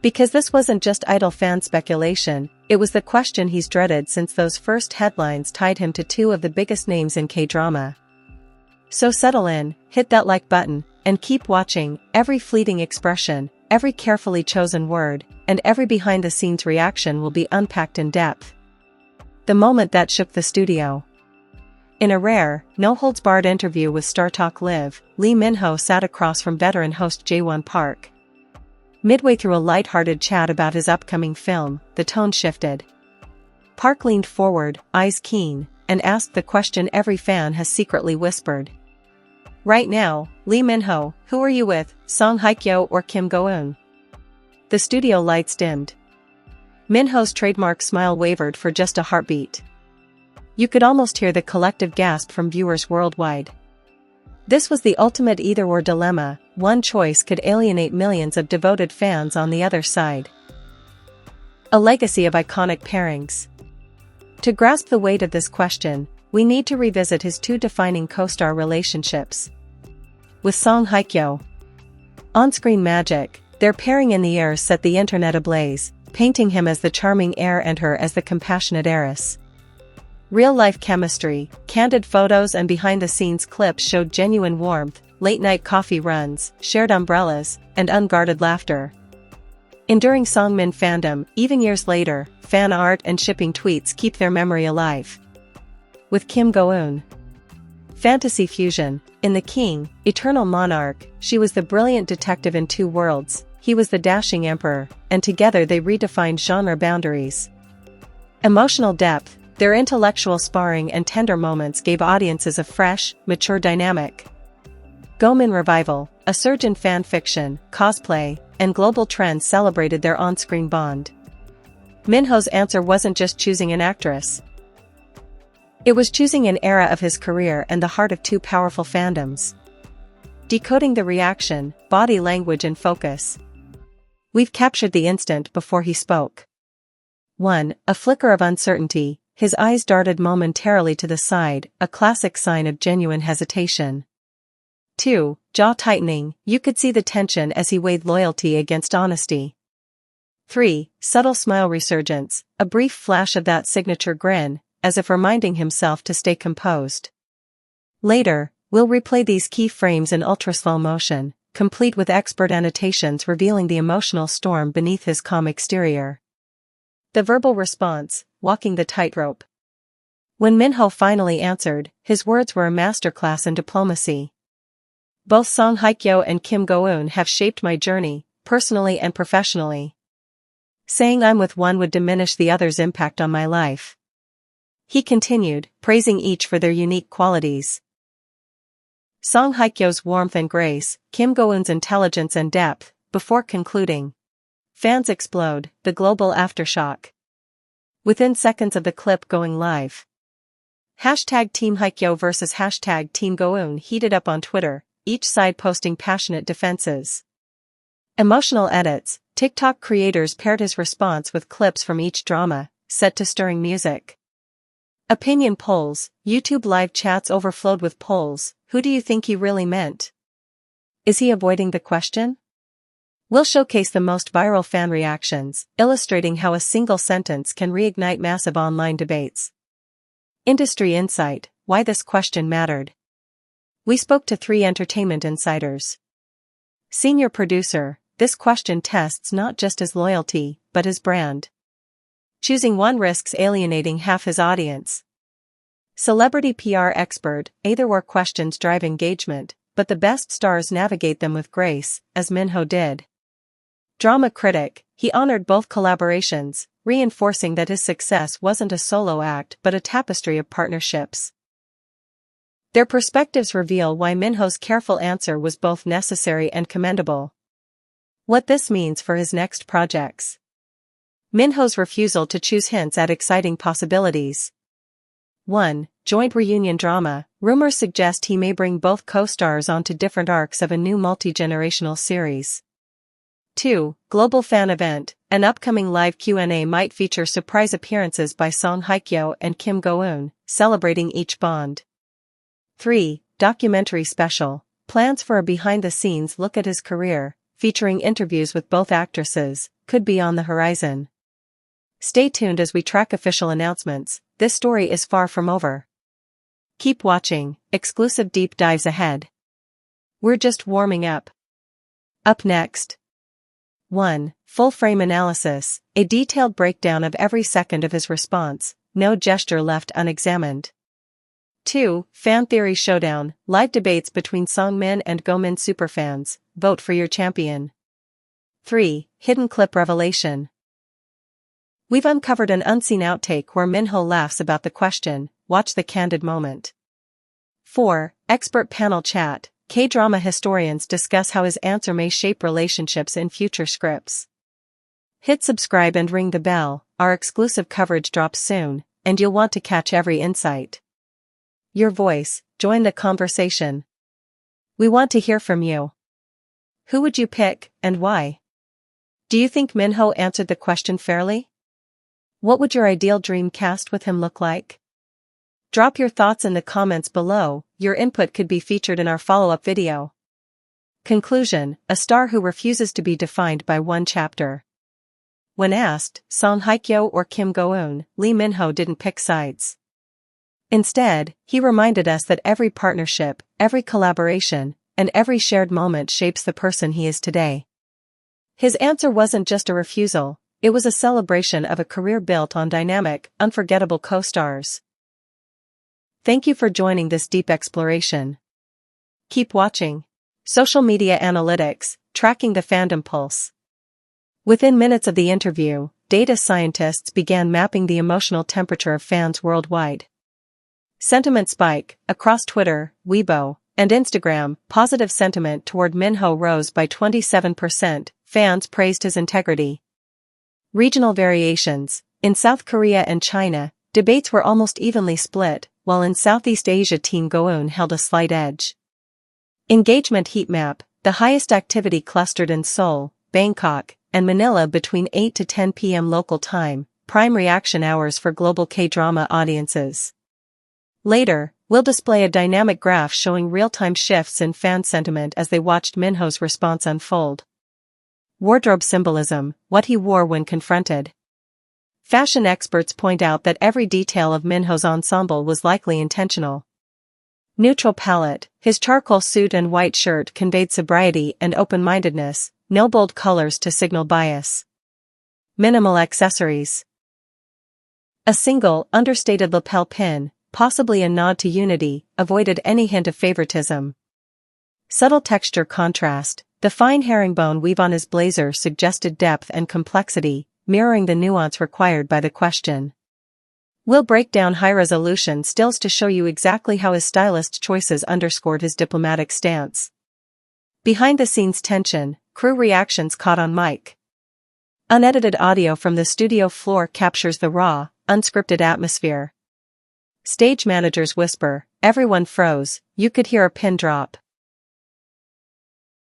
Because this wasn't just idle fan speculation, it was the question he's dreaded since those first headlines tied him to two of the biggest names in K-drama. So settle in, hit that like button, and keep watching. Every fleeting expression, every carefully chosen word, and every behind-the-scenes reaction will be unpacked in depth. The moment that shook the studio. In a rare, no-holds-barred interview with Star Talk Live, Lee Min-ho sat across from veteran host Jae-won Park. Midway through a light-hearted chat about his upcoming film, the tone shifted. Park leaned forward, eyes keen, and asked the question every fan has secretly whispered. Right now, Lee Min-ho, who are you with, Song Hye-kyo or Kim Go-eun? The studio lights dimmed. Min-ho's trademark smile wavered for just a heartbeat. You could almost hear the collective gasp from viewers worldwide. This was the ultimate either-or dilemma. One choice could alienate millions of devoted fans on the other side. A legacy of iconic pairings. To grasp the weight of this question, we need to revisit his two defining co-star relationships. With Song Hye-kyo. On-screen magic, their pairing in the air set the internet ablaze, painting him as the charming heir and her as the compassionate heiress. Real-life chemistry, candid photos and behind-the-scenes clips showed genuine warmth, late-night coffee runs, shared umbrellas, and unguarded laughter. Enduring Songmin fandom, even years later, fan art and shipping tweets keep their memory alive. With Kim Go-eun. Fantasy fusion. In The King, Eternal Monarch, she was the brilliant detective in two worlds, he was the dashing emperor, and together they redefined genre boundaries. Emotional depth. Their intellectual sparring and tender moments gave audiences a fresh, mature dynamic. Go-min revival, a surge in fan fiction, cosplay, and global trends celebrated their on-screen bond. Min-ho's answer wasn't just choosing an actress. It was choosing an era of his career and the heart of two powerful fandoms. Decoding the reaction, body language and focus. We've captured the instant before he spoke. 1. A flicker of uncertainty. His eyes darted momentarily to the side, a classic sign of genuine hesitation. 2. Jaw tightening, you could see the tension as he weighed loyalty against honesty. 3. Subtle smile resurgence, a brief flash of that signature grin, as if reminding himself to stay composed. Later, we'll replay these key frames in ultra-slow motion, complete with expert annotations revealing the emotional storm beneath his calm exterior. The verbal response, walking the tightrope. When Min-ho finally answered, his words were a masterclass in diplomacy. Both Song Hye-kyo and Kim Go-eun have shaped my journey, personally and professionally. Saying I'm with one would diminish the other's impact on my life. He continued, praising each for their unique qualities. Song Hye-kyo's warmth and grace, Kim Go-eun's intelligence and depth, before concluding. Fans explode, the global aftershock. Within seconds of the clip going live. Hashtag Team Hye-kyo versus hashtag Team Go-eun heated up on Twitter, each side posting passionate defenses. Emotional edits, TikTok creators paired his response with clips from each drama, set to stirring music. Opinion polls, YouTube live chats overflowed with polls, who do you think he really meant? Is he avoiding the question? We'll showcase the most viral fan reactions, illustrating how a single sentence can reignite massive online debates. Industry insight, why this question mattered. We spoke to 3 entertainment insiders. Senior producer, this question tests not just his loyalty, but his brand. Choosing one risks alienating half his audience. Celebrity PR expert, either-or questions drive engagement, but the best stars navigate them with grace, as Min-ho did. Drama critic, he honored both collaborations, reinforcing that his success wasn't a solo act but a tapestry of partnerships. Their perspectives reveal why Min-ho's careful answer was both necessary and commendable. What this means for his next projects. Min-ho's refusal to choose hints at exciting possibilities. 1. Joint reunion drama, rumors suggest he may bring both co-stars onto different arcs of a new multi-generational series. 2. Global fan event, an upcoming live Q&A might feature surprise appearances by Song Hye-kyo and Kim Go-eun, celebrating each bond. 3. Documentary special, plans for a behind-the-scenes look at his career, featuring interviews with both actresses, could be on the horizon. Stay tuned as we track official announcements. This story is far from over. Keep watching, exclusive deep dives ahead. We're just warming up. Up next. 1. Full-frame analysis, a detailed breakdown of every second of his response, no gesture left unexamined. 2. Fan Theory Showdown, live debates between Songmin and Go-min superfans, vote for your champion. 3. Hidden clip revelation. We've uncovered an unseen outtake where Minho laughs about the question, watch the candid moment. 4. Expert panel chat, K-drama historians discuss how his answer may shape relationships in future scripts. Hit subscribe and ring the bell, our exclusive coverage drops soon, and you'll want to catch every insight. Your voice, join the conversation. We want to hear from you. Who would you pick, and why? Do you think Minho answered the question fairly? What would your ideal dream cast with him look like? Drop your thoughts in the comments below, your input could be featured in our follow-up video. Conclusion, a star who refuses to be defined by one chapter. When asked, Song Hye-kyo or Kim Go-eun, Lee Minho didn't pick sides. Instead, he reminded us that every partnership, every collaboration, and every shared moment shapes the person he is today. His answer wasn't just a refusal, it was a celebration of a career built on dynamic, unforgettable co-stars. Thank you for joining this deep exploration. Keep watching. Social media analytics, tracking the fandom pulse. Within minutes of the interview, data scientists began mapping the emotional temperature of fans worldwide. Sentiment spike, across Twitter, Weibo, and Instagram, positive sentiment toward Minho rose by 27%, fans praised his integrity. Regional variations, in South Korea and China, debates were almost evenly split, while in Southeast Asia Team Go-eun held a slight edge. Engagement heat map, the highest activity clustered in Seoul, Bangkok, and Manila between 8 to 10 p.m. local time, prime reaction hours for global K-drama audiences. Later, we'll display a dynamic graph showing real-time shifts in fan sentiment as they watched Minho's response unfold. Wardrobe symbolism, what he wore when confronted. Fashion experts point out that every detail of Minho's ensemble was likely intentional. Neutral palette, his charcoal suit and white shirt conveyed sobriety and open-mindedness, no bold colors to signal bias. Minimal accessories. A single, understated lapel pin, possibly a nod to unity, avoided any hint of favoritism. Subtle texture contrast, the fine herringbone weave on his blazer suggested depth and complexity, mirroring the nuance required by the question. We'll break down high-resolution stills to show you exactly how his stylist choices underscored his diplomatic stance. Behind-the-scenes tension, crew reactions caught on mic. Unedited audio from the studio floor captures the raw, unscripted atmosphere. Stage managers whisper, everyone froze, you could hear a pin drop.